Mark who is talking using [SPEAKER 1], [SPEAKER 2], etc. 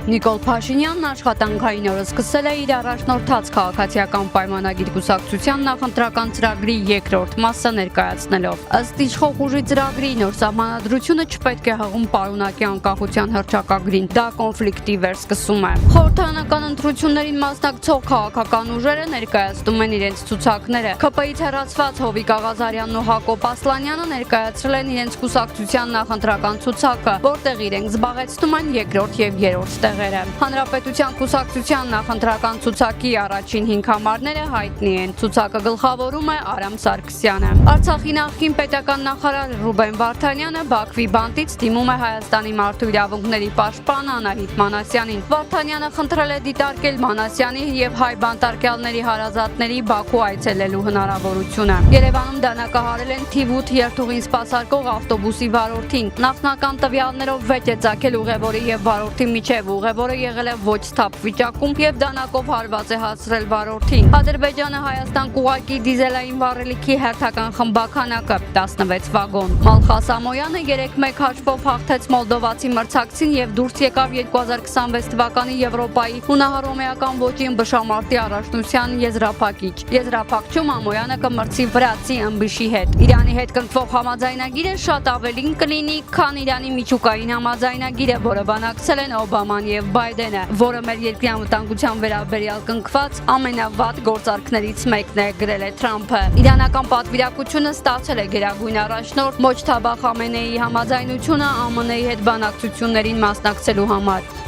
[SPEAKER 1] Նիկոլ Փաշինյանն աշխատանքային օրը սկսել է իր առաջնորդած քաղաքացիական պայմանագիր կուսակցության նախընտրական ծրագրի երկրորդ մասը ներկայացնելով։ Ըստ իշխող ուժի ծրագրի նոր սահմանադրությունը չպետք է հղում պարունակի անկախության հռչակագրին, դա կոնֆլիկտի վերսկսում է։ Խորհրդարանական ընտրություններին մասնակցող քաղաքական ուժերը ներկայացնում են իրենց ցուցակները։ ՔՊ-ից հեռացված Հովիկ Աղազարյանն ու Հակոբ Ասլանյանը ներկայացրել են իրենց կուսակցության նախընտրական ցուցակը, որտեղ իրենք զբաղեցնում են երկրորդ եւ երրորդ տեղերը։ Հանրապետության կուսակցության նախընտրական ցուցակի առաջին 5 համարները հայտնի են։ Ցուցակը գլխավորում է Արամ Սարգսյանը։ Արցախի նախկին պետական նախարար Ռուբեն Վարդանյանը Բաքվի բանտից դիմում է Հայաստանի մարդու իրավունքների պաշտպան Անահիտ Մանասյանին։ Վարդանյանը խնդրել է դիտարկել Մանասյանի եւ հայ բանտարկյալների հարազատների Բաքու այցելելու հնարավորությունը։ Երևանում դանակահարել են թիվ 8 երթուղին սպասարկող ավտոբուսի վարորդին։ Նախնական տվյալներով վեճ է ծագել ուղևորի եւ վարորդի միջև, ուղևորը եղել է ոչ սթափ վիճակում եւ դանակով հարված է հասցրել վարորդին։ Ադրբեջանը Հայաստան կուղարկի դիզելային վառելիքի հերթական խմբականակը 16 վագոն։ Մալխաս Ամոյանը 3-1 հաշվով հաղթեց մոլդովացի մրցակցին եւ դուրս եկավ 2026 թվականի Եվրոպայի հունահռոմեական ոճի ըմբշամարտի առաջնության եզրափակիչ։ Եզրափակչում Ամոյանը կմրցի վրացի ըմբիշի հետ։ Իրանի հետ կնքվող համաձայնագիրը շատ ավելին կլինի, քան Իրանի միջուկային համաձայնագիրը, որը բանակցել են Օբաման եւ Բայդենը, որը մեր երկրի անվտանգության վերաբերյալ կնքված ամենավատ գործարքներից մեկն է, գրել է Թրամփը։ Իրանական պատվիրակությունը ստացել է գերագույն առաջնորդ Մոջթաբա Խամենեիի համաձայնությունը ԱՄՆ-ի հետ բանակցություններին մասնակցելու համար։